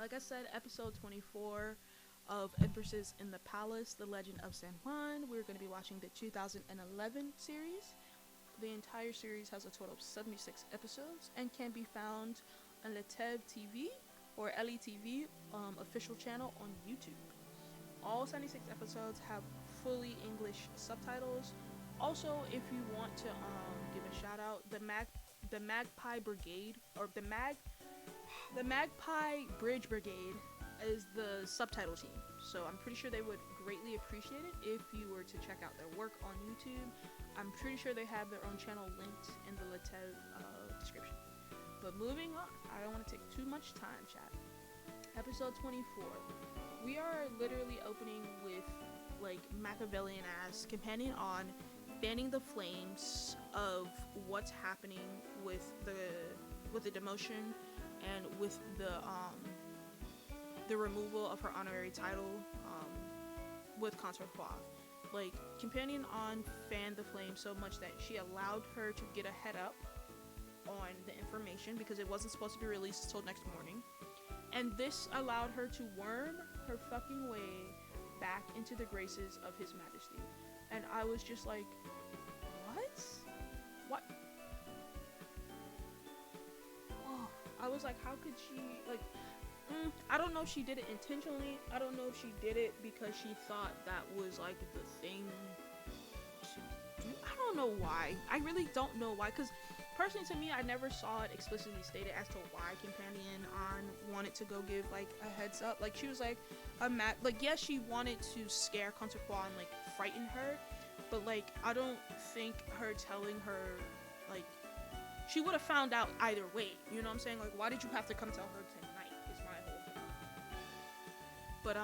like I said, episode 24 of Empresses in the Palace, The Legend of Zhen Huan. We're going to be watching the 2011 series. The entire series has a total of 76 episodes and can be found on Letev TV or LETV official channel on YouTube. All 76 episodes have fully English subtitles. Also, if you want to give a shout out, the Magpie Brigade or the Magpie Bridge Brigade is the subtitle team. So I'm pretty sure they would greatly appreciate it if you were to check out their work on YouTube. I'm pretty sure they have their own channel linked in the Letev description. But moving on, I don't want to take too much time, chat. Episode 24. We are literally opening with like Machiavellian ass companion on fanning the flames of what's happening with the demotion and with the removal of her honorary title with Consort Hua. Like, Companion on fanned the flame so much that she allowed her to get a head up on the information because it wasn't supposed to be released until next morning. And this allowed her to worm her fucking way back into the graces of His Majesty. And I was just like, what? What? Oh, I was like, how could she, like, I don't know if she did it intentionally. I don't know if she did it because she thought that was like the thing to do. I don't know why. I really don't know why. Because personally, to me, I never saw it explicitly stated as to why Companion on wanted to go give like a heads up. Like, she was like yes, she wanted to scare Consort and like frighten her, but like I don't think her telling her, like, she would have found out either way. You know what I'm saying? Like, why did you have to come tell her tonight? But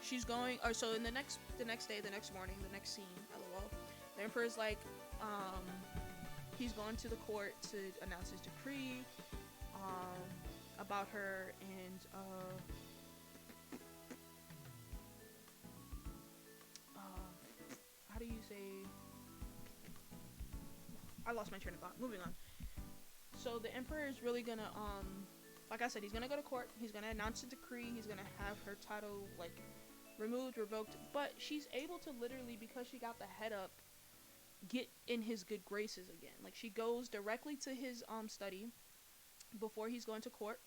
she's going, or so in the next day, the next morning, the next scene, lol, the Emperor's like, he's going to the court to announce his decree about her, and how do you say, I lost my train of thought. Moving on. So the Emperor is really gonna like I said, he's gonna go to court, he's gonna announce a decree, he's gonna have her title, like, removed, revoked, but she's able to literally, because she got the head up, get in his good graces again. Like, she goes directly to his, study, before he's going to court,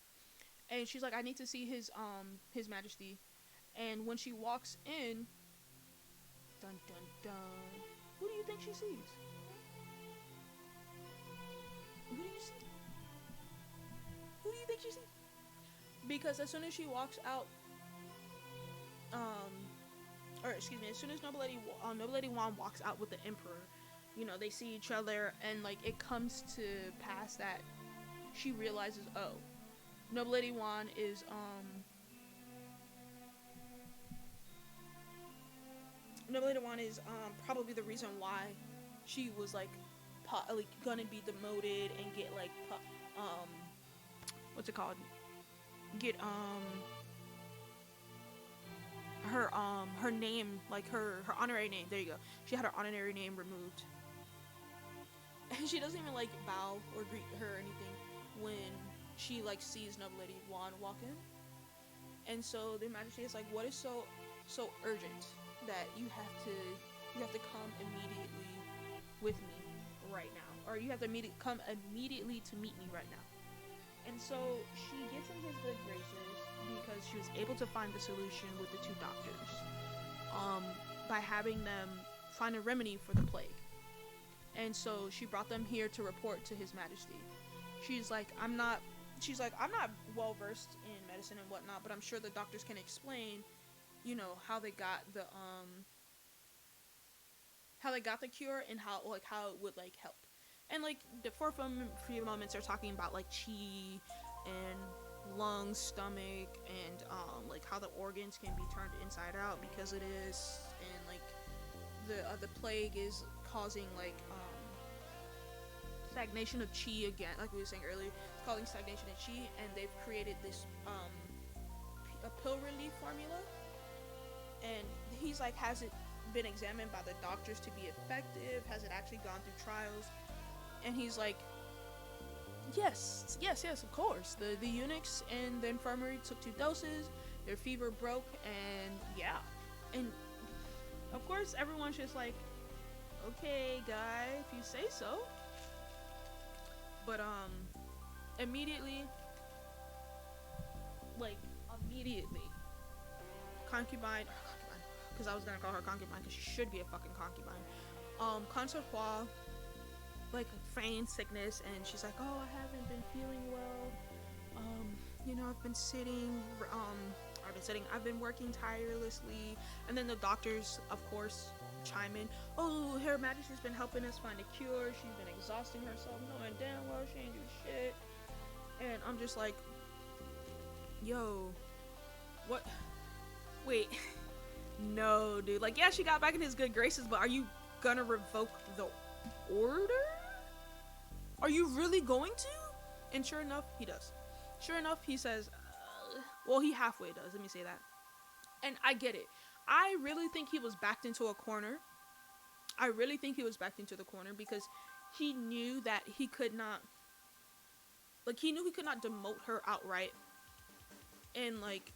and she's like, I need to see his Majesty, and when she walks in, dun dun dun, who do you think she sees? Who do you see? Who do you think she sees? Because as soon as she walks out, as soon as Noble Lady Huan walks out with the Emperor, you know, they see each other, and like it comes to pass that she realizes, oh, Noble Lady Huan is probably the reason why she was like gonna be demoted and get like what's it called? Get her name, like her honorary name. There you go. She had her honorary name removed, and she doesn't even like bow or greet her or anything when she like sees Noble Lady Huan walk in. And so the Majesty is like, what is so urgent that you have to come immediately with me right now, or you have to come immediately to meet me right now. And so she gets in his good graces because she was able to find the solution with the two doctors, by having them find a remedy for the plague. And so she brought them here to report to His Majesty. She's like, I'm not well versed in medicine and whatnot, but I'm sure the doctors can explain, you know, how they got the cure and how it would like help. And like for a few moments they're talking about like chi and lungs, stomach, and like how the organs can be turned inside out because it is, and like the plague is causing like stagnation of chi again, like we were saying earlier. It's causing stagnation of chi, and they've created this a pill relief formula, and he's like, has it been examined by the doctors to be effective? Has it actually gone through trials? And he's like, Yes, of course. The eunuchs in the infirmary took 2 doses, their fever broke, and yeah. And of course, everyone's just like, okay, guy, if you say so. But, immediately, like, immediately, concubine, because I was gonna call her concubine, because she should be a fucking concubine. Consort Hua, like, feigned sickness, and she's like, oh, I haven't been feeling well. You know, I've been I've been working tirelessly. And then the doctors, of course, chime in. Oh, Her Majesty's been helping us find a cure. She's been exhausting herself, knowing damn well she ain't do shit. And I'm just like, yo, what? Wait, no, dude. Like, yeah, she got back in his good graces, but are you gonna revoke the order? Are you really going to? And sure enough, he does. Sure enough, he says, well, he halfway does, let me say that. And I get it. I really think he was backed into a corner. I really think he was backed into the corner because he knew that he could not, like, he knew he could not demote her outright and, like,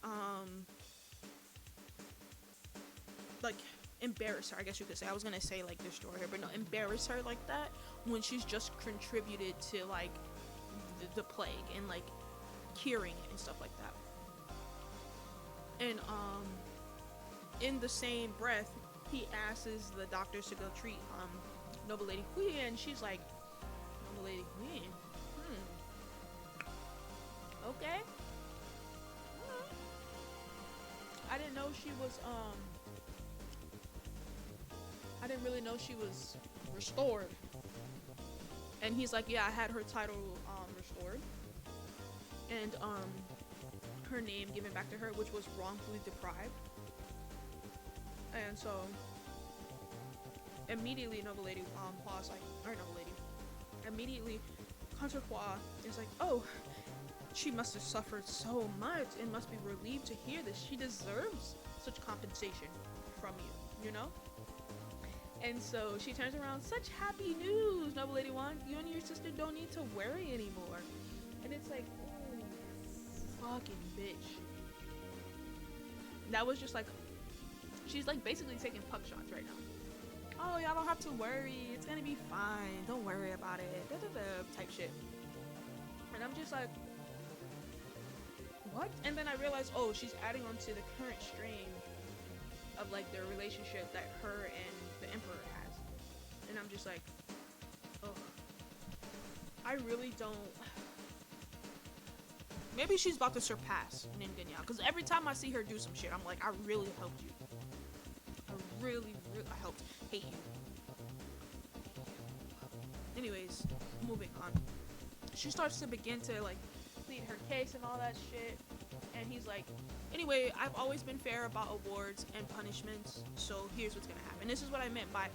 embarrass her, I guess you could say. I was gonna say, like, destroy her, but no, embarrass her like that when she's just contributed to, like, the plague and, like, curing it and stuff like that. And in the same breath, he asks the doctors to go treat Noble Lady Hui, and she's like, Noble Lady Hui, okay. I didn't know she was I didn't really know she was restored. And he's like, yeah, I had her title restored, and her name given back to her, which was wrongfully deprived. And so immediately Noble Lady Hua's like, or Noble Lady, immediately Consort Hua is like, oh, she must have suffered so much and must be relieved to hear this. She deserves such compensation from you, you know? And so she turns around, such happy news, Noble Lady Huan. You and your sister don't need to worry anymore. And it's like, oh, fucking bitch. That was just like, she's like basically taking puck shots right now. Oh, y'all don't have to worry. It's gonna be fine. Don't worry about it. Type shit. And I'm just like, what? And then I realized, oh, she's adding on to the current strain of like their relationship that her and the Emperor has. And I'm just like, oh, I really don't. Maybe she's about to surpass Nin Ganyao, because every time I see her do some shit, I'm like, I really helped you. I helped hate you. Anyways, moving on. She starts to begin to like plead her case and all that shit. And he's like, anyway, I've always been fair about awards and punishments, so here's what's gonna happen. This is what I meant by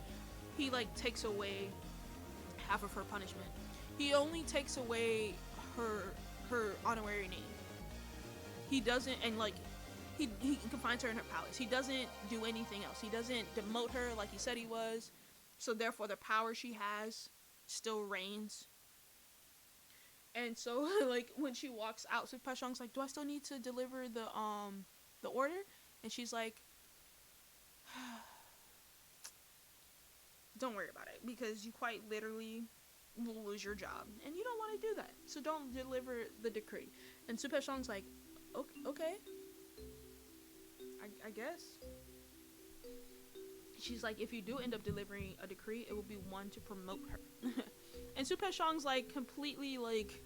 he like takes away half of her punishment. He only takes away her honorary name. He doesn't, and like he confines her in her palace. He doesn't do anything else. He doesn't demote her like he said he was. So therefore the power she has still reigns. And so like when she walks out, so Pashong's like, do I still need to deliver the order? And she's like, don't worry about it, because you quite literally will lose your job, and you don't want to do that, so don't deliver the decree. And Su Peshong's like, okay, I guess. She's like, if you do end up delivering a decree, it will be one to promote her. And Su Peshong's like completely like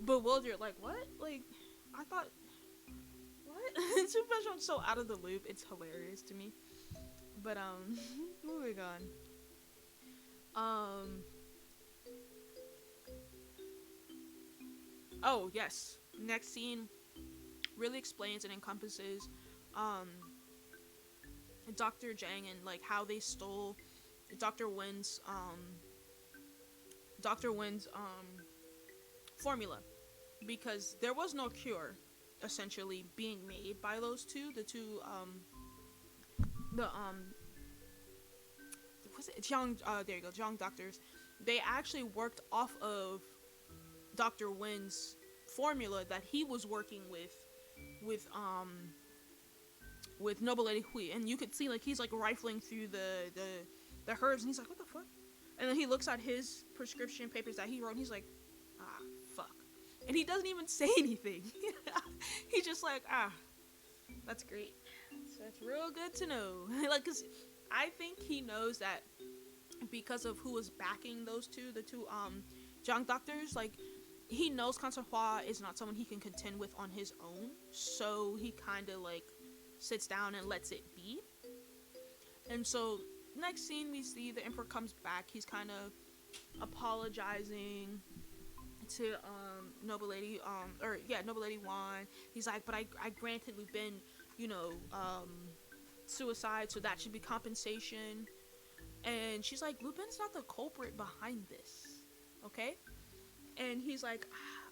bewildered, like, what? Like, I thought, what? And Su Peshong's so out of the loop, it's hilarious to me. But moving on. Oh yes, next scene really explains and encompasses Dr. Zhang and like how they stole Dr. Wen's formula, because there was no cure essentially being made by those two, was it Jiang, there you go, Jiang doctors. They actually worked off of Dr. Wen's formula that he was working with Noble Lady Hui, and you could see like he's like rifling through the herbs, and he's like, what the fuck? And then he looks at his prescription papers that he wrote, and he's like, ah, fuck. And he doesn't even say anything. He's just like, ah, that's great. So it's real good to know. Like, cause I think he knows that because of who was backing the two Jiang doctors, like, he knows Cancer Hua is not someone he can contend with on his own, so he kind of like sits down and lets it be. And so next scene we see the Emperor comes back. He's kind of apologizing to Noble Lady Noble Lady Huan. He's like, but I granted Lu Ben, suicide, so that should be compensation. And she's like, Lu Ben's not the culprit behind this, okay? And he's like,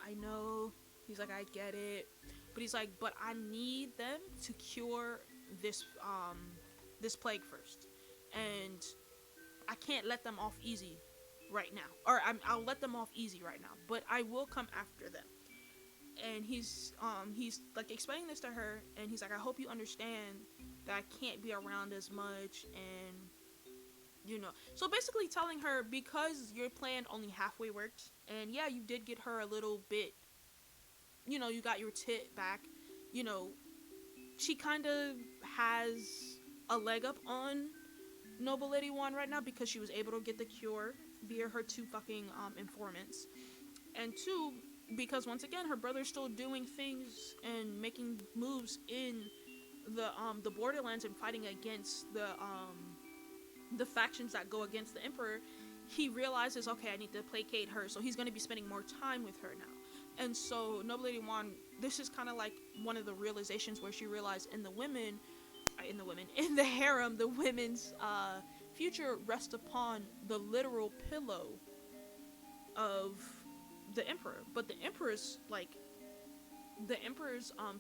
I know. He's like, I get it. But he's like, but I need them to cure this plague first. And I can't let them off easy right now. Or I'll let them off easy right now, but I will come after them. And he's like explaining this to her, and he's like, I hope you understand that I can't be around as much, and so basically telling her, because your plan only halfway worked, and yeah, you did get her a little bit, you got your tit back, she kind of has a leg up on Noble Lady Huan right now, because she was able to get the cure via her 2 fucking informants, and 2, because once again her brother's still doing things and making moves in the borderlands and fighting against the factions that go against the Emperor. He realizes, okay, I need to placate her, so he's going to be spending more time with her now. And so Noble Lady Huan, this is kind of like one of the realizations where she realized in the harem, the women's future rests upon the literal pillow of the Emperor, but the Emperor's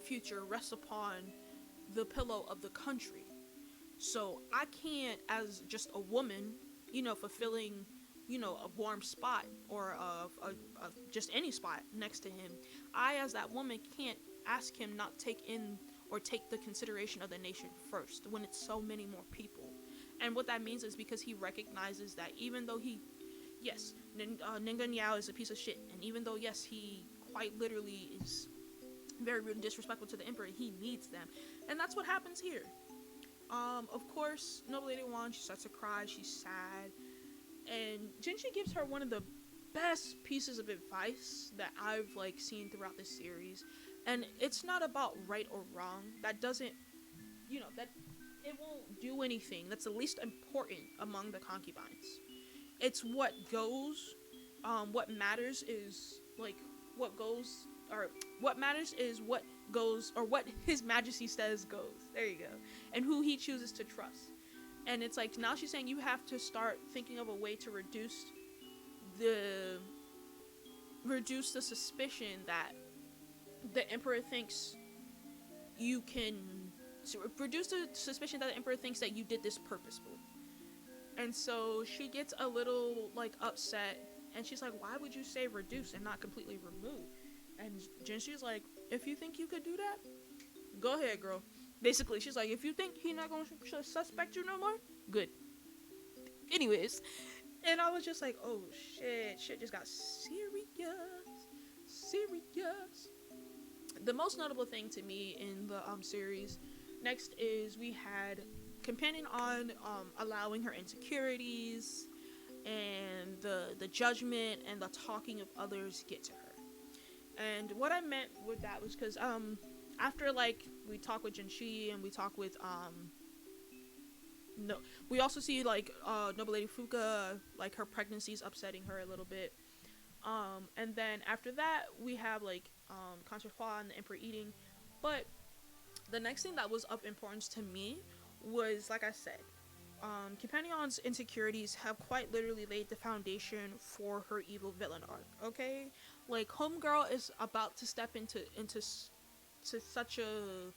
future rests upon the pillow of the country. So I can't, as just a woman, fulfilling, a warm spot or just any spot next to him, I, as that woman, can't ask him not take the consideration of the nation first when it's so many more people. And what that means is because he recognizes that even though Ningguang Yao is a piece of shit, and even though, yes, he quite literally is very rude and disrespectful to the Emperor, he needs them. And that's what happens here. Of course, Noble Lady Huan, she starts to cry, she's sad, and Jinshi gives her one of the best pieces of advice that I've, seen throughout this series. And it's not about right or wrong. That doesn't, that it won't do anything. That's the least important among the concubines. It's what goes. What matters is what goes, or what matters is what goes, or what His Majesty says goes. There you go. And who he chooses to trust. And it's like, now she's saying you have to start thinking of a way to reduce the suspicion that the Emperor thinks you can, reduce the suspicion that the Emperor thinks that you did this purposefully. And so she gets a little upset, and she's like, why would you say reduce and not completely remove? And Jinshi's like, if you think you could do that, go ahead, girl. Basically, she's like, if you think he's not gonna suspect you no more, good. Anyways, and I was just like, oh shit just got serious. The most notable thing to me in the series next is we had Companion on allowing her insecurities and the judgment and the talking of others get to her. And what I meant with that was because after we talk with Jinshi and we talk with we also see Noble Lady Fuka, her pregnancy's upsetting her a little bit. And then after that we have Concert Hua and the Emperor eating. But the next thing that was of importance to me was, like I said, Companion's insecurities have quite literally laid the foundation for her evil villain arc, okay? Homegirl is about to step into such a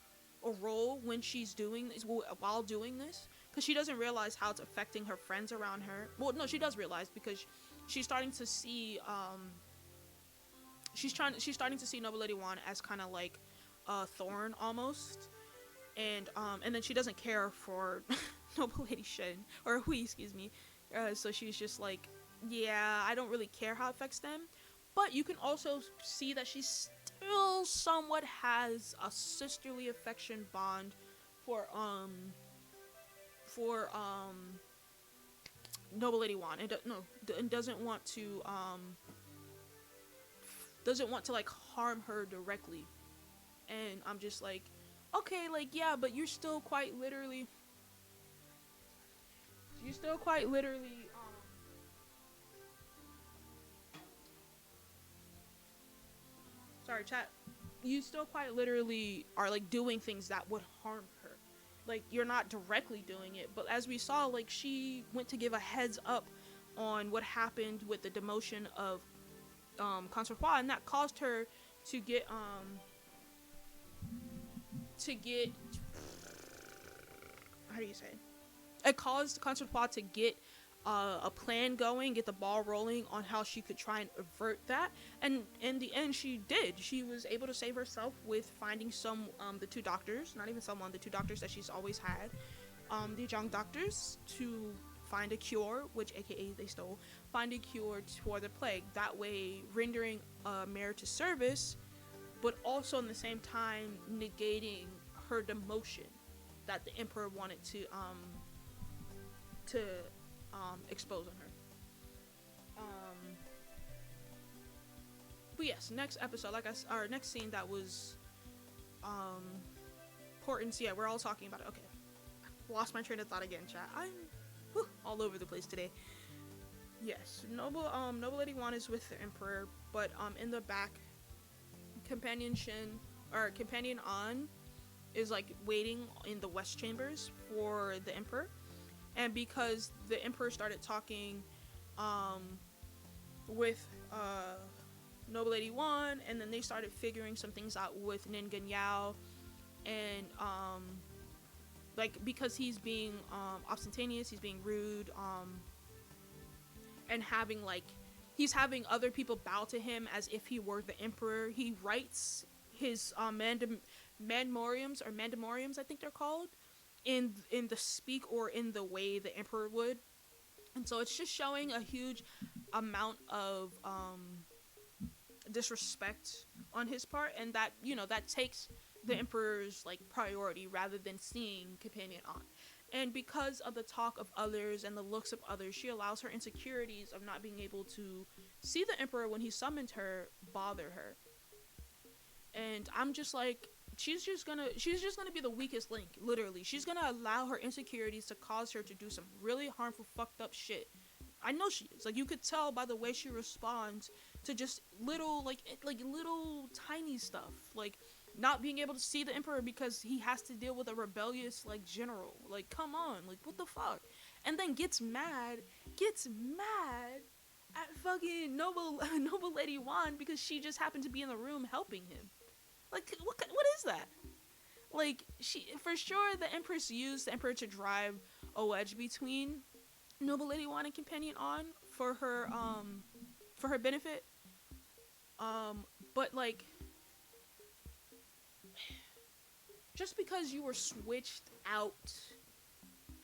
role when she's doing this, while doing this, because she doesn't realize how it's affecting her friends around her. Well, no, she does realize, because she's starting to see she's starting to see Noble Lady Wan as kind of like a thorn almost, and then she doesn't care for Noble Lady Shen or Hui, excuse me. So she's just like, yeah, I don't really care how it affects them. But you can also see that she still somewhat has a sisterly affection bond for for Noble Lady Wan, and doesn't want to like harm her directly. And I'm just like, okay, like, yeah, but you're still quite literally sorry, chat, you still quite literally are like doing things that would harm her. Like, you're not directly doing it, but as we saw, like, she went to give a heads up on what happened with the demotion of Consort Hua, and that caused her to get how do you say? It caused Consort Hua to get a plan going, get the ball rolling on how she could try and avert that. And in the end, she did. She was able to save herself with finding the two doctors, not even the two doctors that she's always had, the Zhang doctors, to find a cure, which aka they stole, find a cure for the plague. That way, rendering a meritorious service, but also in the same time negating her demotion that the emperor wanted to expose on her. But yes, next episode, our next scene that was important. So yeah, we're all talking about it. Okay, lost my train of thought again, chat. I'm all over the place today. Yes, Noble Lady Wan is with the emperor, but in the back, Companion An is like waiting in the west chambers for the emperor. And because the emperor started talking with Noble Lady Wan, and then they started figuring some things out with Nin Ganyao, and like, because he's being ostentatious, he's being rude, and he's having other people bow to him as if he were the emperor. He writes his mandamoriums, I think they're called, in the speak or in the way the emperor would. And so it's just showing a huge amount of disrespect on his part, and that, that takes the emperor's like priority rather than seeing Companion An. And because of the talk of others and the looks of others, she allows her insecurities of not being able to see the emperor when he summoned her bother her. And I'm just like, she's just gonna be the weakest link. Literally, she's gonna allow her insecurities to cause her to do some really harmful, fucked up shit. I know she is. Like, you could tell by the way she responds to just little little tiny stuff, like not being able to see the emperor because he has to deal with a rebellious like general. Like, come on, like, what the fuck? And then gets mad at fucking Noble Lady Wan because she just happened to be in the room helping him. Like, what is that? Like, she, for sure, the Empress used the Emperor to drive a wedge between Noble Lady Wan and Companion An for her benefit. But like, just because you were switched out,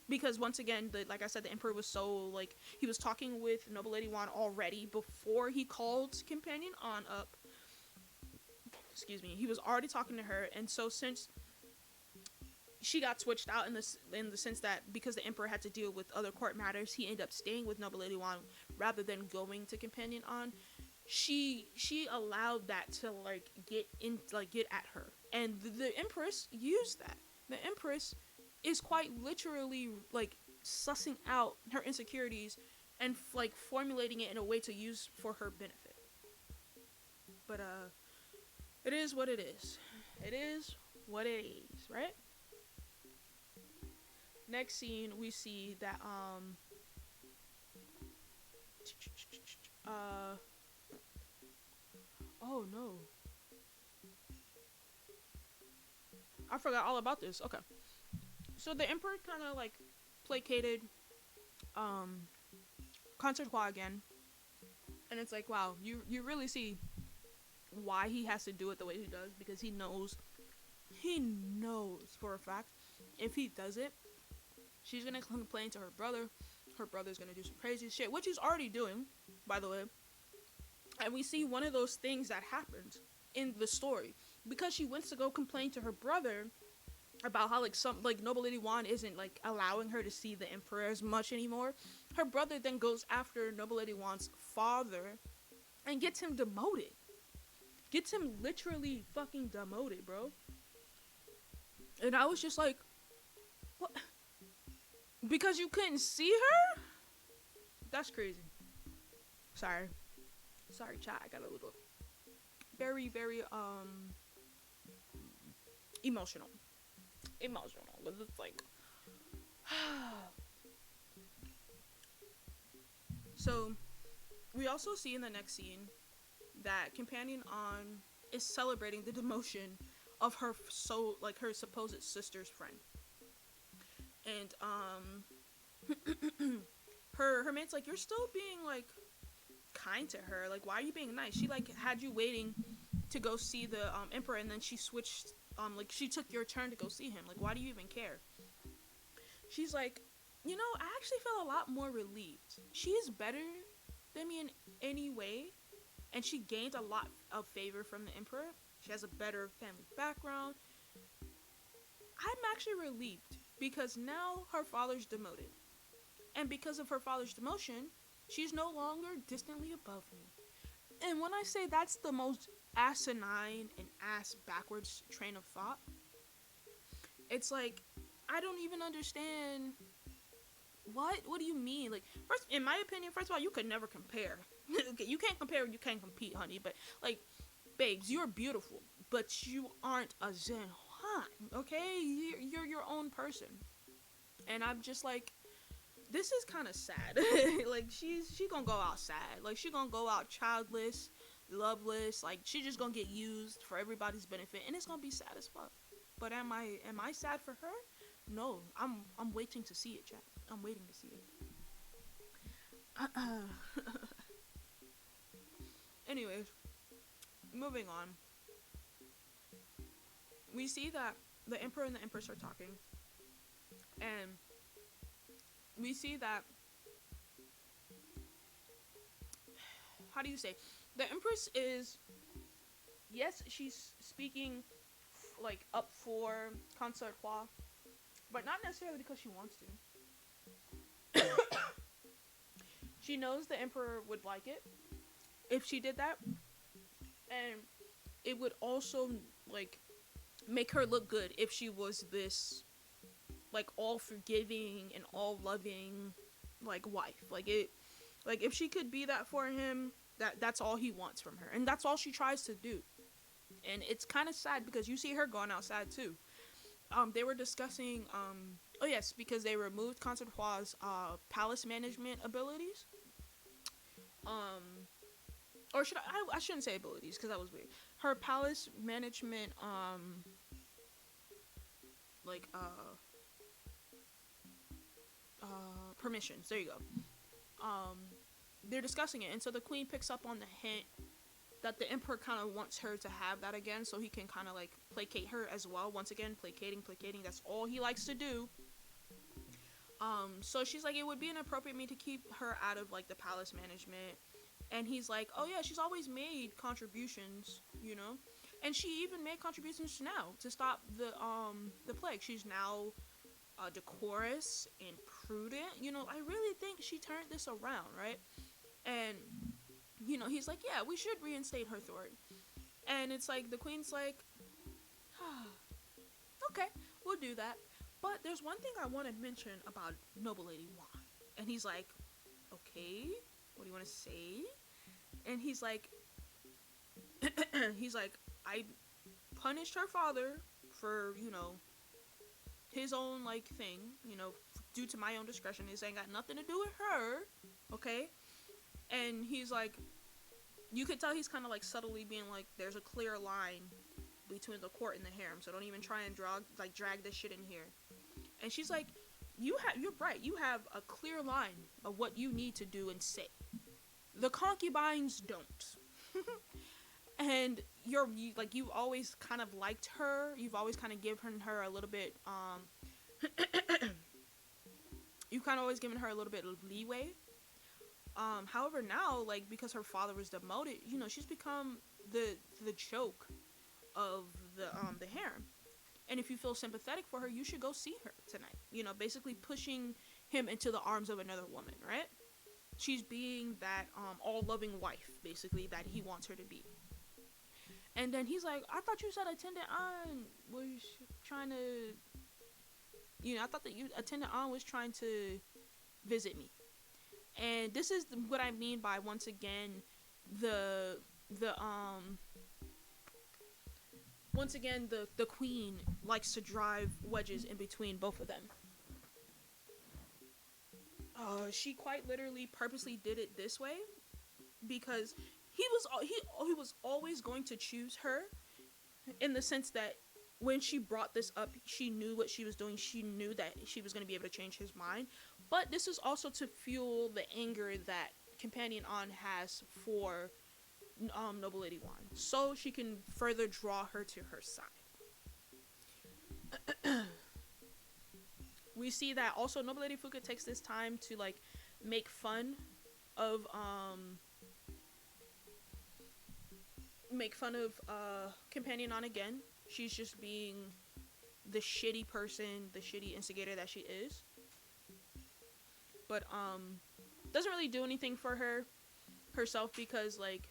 because once again, like I said, the Emperor was so, like, he was talking with Noble Lady Wan already before he called Companion An up. Excuse me, he was already talking to her, and so since she got switched out in the sense that because the emperor had to deal with other court matters, he ended up staying with Noble Lady Wan rather than going to Companion An. She allowed that to like get at her, and the Empress used that. The Empress is quite literally like sussing out her insecurities and like formulating it in a way to use for her benefit. But it is what it is. It is what it is, right? Next scene, we see that oh no, I forgot all about this. Okay, so the emperor kind of like placated Consort Hua again, and it's like, wow, you really see why he has to do it the way he does, because he knows for a fact if he does it, she's gonna complain to her brother. Her brother's gonna do some crazy shit, which he's already doing, by the way. And we see one of those things that happens in the story, because she went to go complain to her brother about how, like, some, like, Noble Lady Huan isn't, like, allowing her to see the Emperor as much anymore. Her brother then goes after Noble Lady Huan's father and gets him demoted. Gets him literally fucking demoted, bro. And I was just like, what? Because you couldn't see her? That's crazy. Sorry, chat. I got a little very, very emotional. But it's like so we also see in the next scene that Companion On is celebrating the demotion of her her supposed sister's friend. And her mate's like, you're still being, like, kind to her. Like, why are you being nice? She, like, had you waiting to go see the Emperor, and then she switched, like, she took your turn to go see him. Like, why do you even care? She's like, you know, I actually feel a lot more relieved. She is better than me in any way, and she gained a lot of favor from the Emperor. She has a better family background. I'm actually relieved, because now her father's demoted. And because of her father's demotion, she's no longer distantly above me. And when I say that's the most asinine and ass-backwards train of thought, it's like, I don't even understand. What do you mean? Like, first, in my opinion, first of all, you could never compare. Okay, you can't compare, you can't compete, honey. But, like, babes, you're beautiful, but you aren't a Zhen Huan, okay? You're your own person. And I'm just like, this is kind of sad. Like, she gonna go out sad. Like, she gonna go out childless, loveless. Like, she just gonna get used for everybody's benefit, and it's gonna be sad as fuck. But am I sad for her? No, I'm waiting to see it, chat. I'm waiting to see it. Anyways, moving on. We see that the Emperor and the Empress are talking, and we see that, how do you say, the Empress is, yes, she's speaking, like, up for Consort Hua, but not necessarily because she wants to. She knows the Emperor would like it if she did that, and it would also, like, make her look good if she was this, like, all forgiving and all loving, like, wife. Like, if she could be that for him, that's all he wants from her, and that's all she tries to do. And it's kind of sad, because you see her going outside too. They were discussing, oh yes, because they removed Consort Hua's palace management abilities. Or should I shouldn't say abilities, because that was weird. Her palace management, like, permissions. There you go. They're discussing it, and so the queen picks up on the hint that the Emperor kind of wants her to have that again, so he can kind of, like, placate her as well. Once again, placating, that's all he likes to do. So she's like, it would be inappropriate me to keep her out of, like, the palace management. And he's like, oh yeah, she's always made contributions, you know, and she even made contributions now to stop the plague. She's now decorous and prudent, you know. I really think she turned this around, right? And, you know, he's like, yeah, we should reinstate her authority. And it's like, the queen's like, okay, we'll do that. But there's one thing I want to mention about Noble Lady Huan. And he's like, okay, what do you want to say? And he's like, I punished her father for, you know, his own, like, thing, you know, due to my own discretion. This ain't got nothing to do with her, okay? And he's like, you could tell he's kind of, like, subtly being like, there's a clear line between the court and the harem, so don't even try and drag this shit in here. And she's like, you're right, you have a clear line of what you need to do and say. The concubines don't. and you've always kind of liked her. You've always kind of given her a little bit you've kind of always given her a little bit of leeway. However, now, like, because her father was demoted, you know, she's become the joke of the harem. And if you feel sympathetic for her, you should go see her tonight. You know, basically pushing him into the arms of another woman, right? She's being that all-loving wife, basically, that he wants her to be. And then he's like, I thought you said Attendant An was trying to... You know, I thought that Attendant An was trying to visit me. And this is what I mean by, once again, once again, the queen likes to drive wedges in between both of them. She quite literally purposely did it this way because he was always going to choose her, in the sense that when she brought this up, she knew what she was doing. She knew that she was going to be able to change his mind. But this is also to fuel the anger that Companion An has for Noble Lady Huan, so she can further draw her to her side. We see that also Noble Lady Fuka takes this time to like make fun of Companion An again. She's just being the shitty person, the shitty instigator that she is. But doesn't really do anything for herself, because like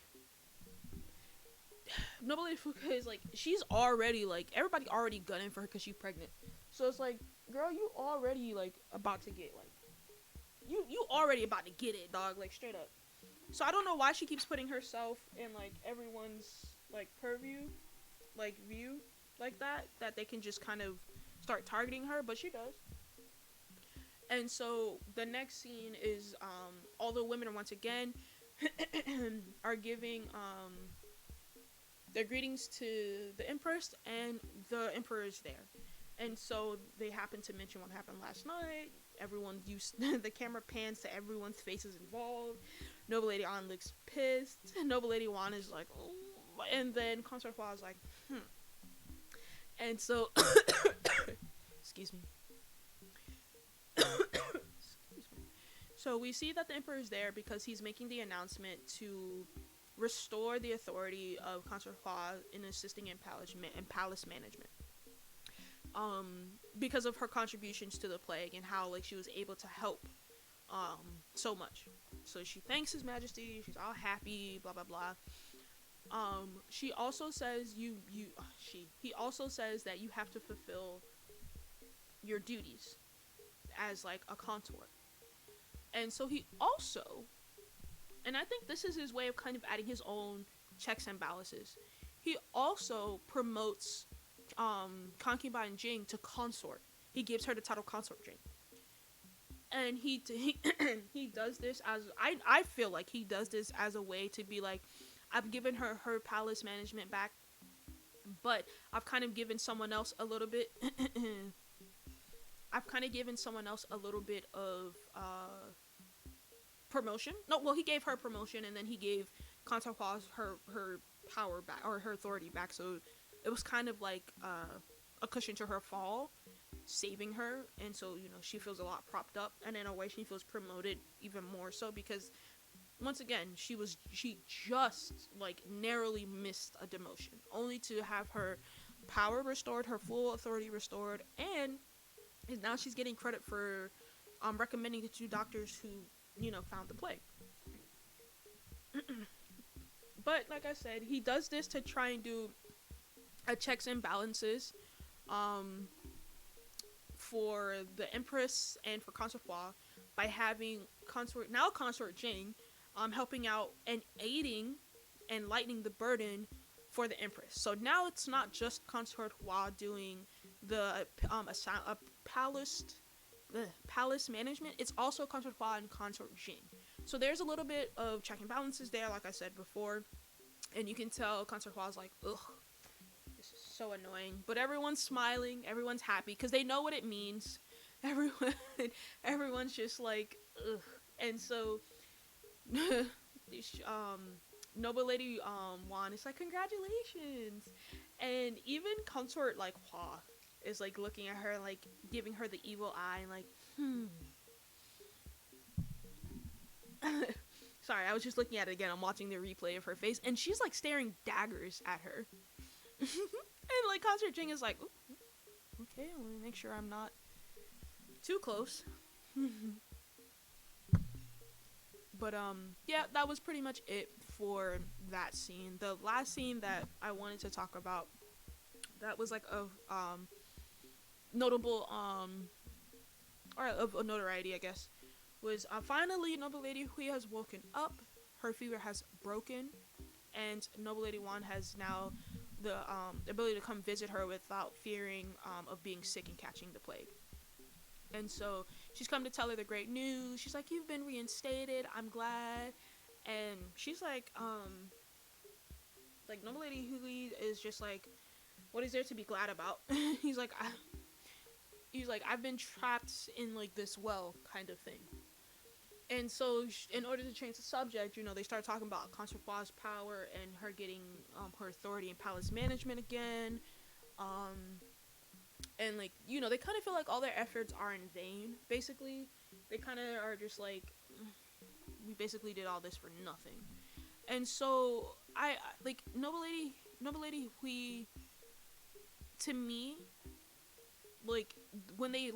Noble Lady Fuka is like, she's already like, everybody already gunning for her because she's pregnant. So it's like, girl, you already like about to get like, you already about to get it, dog, like straight up. So I don't know why she keeps putting herself in like everyone's like purview, like view, like that they can just kind of start targeting her, but she does. And so the next scene is all the women once again are giving their greetings to the Empress, and the Emperor is there. And so they happen to mention what happened last night. Everyone used the camera pans to everyone's faces involved. Noble Lady An looks pissed. Noble Lady Huan is like, oh. And then Consort Hua is like, And so excuse me. So we see that the Emperor is there because he's making the announcement to restore the authority of Consort Hua in assisting in palace management. Because of her contributions to the plague and how like she was able to help so much. So she thanks His Majesty, she's all happy, blah blah blah. She also says he also says that you have to fulfill your duties as like a consort. And so he also, and I think this is his way of kind of adding his own checks and balances, he also promotes concubine Jing to consort. He gives her the title consort Jing. And he does this as, I feel like he does this as a way to be like, I've given her palace management back, but I've kind of given someone else a little bit of promotion. No, well, he gave her promotion, and then he gave Consort Hua her power back, or her authority back, so it was kind of like a cushion to her fall, saving her. And so, you know, she feels a lot propped up, and in a way she feels promoted even more so, because once again, she just like narrowly missed a demotion, only to have her power restored, her full authority restored, and now she's getting credit for recommending the 2 doctors who, you know, found the plague. But like I said, he does this to try and do a checks and balances for the Empress and for Consort Hua, by having Consort Jing helping out and aiding and lightening the burden for the Empress. So now it's not just Consort Hua doing the palace management, it's also Consort Hua and Consort Jing. So there's a little bit of check and balances there, like I said before, and you can tell Consort Hua's like, ugh, this is so annoying. But everyone's smiling, everyone's happy, because they know what it means. Everyone's just like, ugh. And so Noble Lady Juan is like, congratulations, and even consort like Hua is like looking at her, like giving her the evil eye, and like, Sorry, I was just looking at it again. I'm watching the replay of her face, and she's like staring daggers at her. And like Concert Jing is like, okay, let me make sure I'm not too close. But yeah, that was pretty much it for that scene. The last scene that I wanted to talk about, that was like of notable or of a notoriety, I guess, was finally Noble Lady Hui has woken up. Her fever has broken, and Noble Lady Wan has now the ability to come visit her without fearing of being sick and catching the plague. And so she's come to tell her the great news. She's like, you've been reinstated, I'm glad. And she's like Noble Lady Hui is just like, what is there to be glad about? He's like, I've been trapped in like this well kind of thing. And so in order to change the subject, you know, they start talking about Consort Hua's power and her getting her authority in palace management again. And like, you know, they kind of feel like all their efforts are in vain, basically. They kind of are just like, we basically did all this for nothing. And so I like Noble Lady Hui, to me, like when the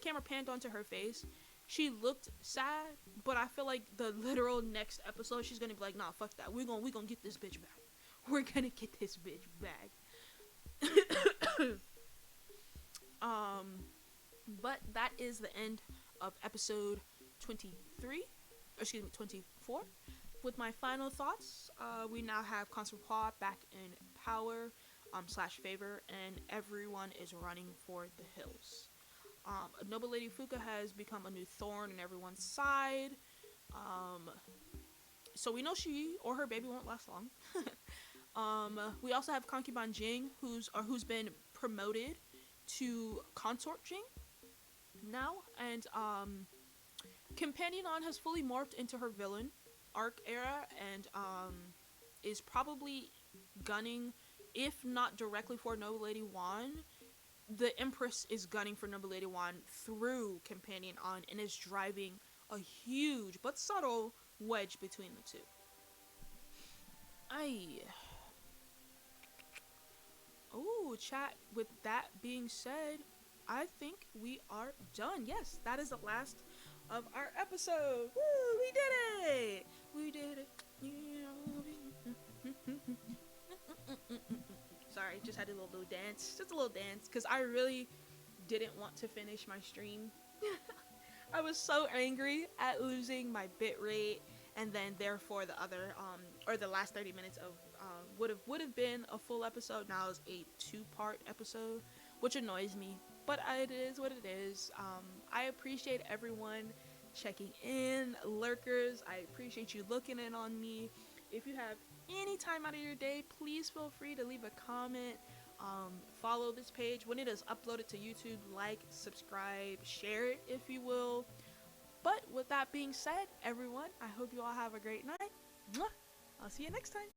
camera panned onto her face, she looked sad, but I feel like the literal next episode she's gonna be like, nah, fuck that, we gonna get this bitch back. We're gonna get this bitch back. But that is the end of episode 24. With my final thoughts, we now have Consort Hua back in power / favor, and everyone is running for the hills. Noble Lady Fuka has become a new thorn in everyone's side. So we know she or her baby won't last long. We also have Concubine Jing, who's been promoted to Consort Jing now, and Companion On has fully morphed into her villain arc era, and is probably gunning, if not directly for Noble Lady Wan, the Empress is gunning for Noble Lady Wan through Companion On, and is driving a huge but subtle wedge between the two. Oh, chat, with that being said, I think we are done. Yes, that is the last of our episode. Woo, we did it! We did it. Sorry, just had a little dance. Just a little dance, because I really didn't want to finish my stream. I was so angry at losing my bitrate, and then therefore the other or the last 30 minutes of would have been a full episode. Now is a 2-part episode, which annoys me, but it is what it is. I appreciate everyone checking in, lurkers. I appreciate you looking in on me. If you have any time out of your day, please feel free to leave a comment. Follow this page when it is uploaded to YouTube. Like, subscribe, share it if you will. But with that being said, everyone, I hope you all have a great night. Mwah! I'll see you next time.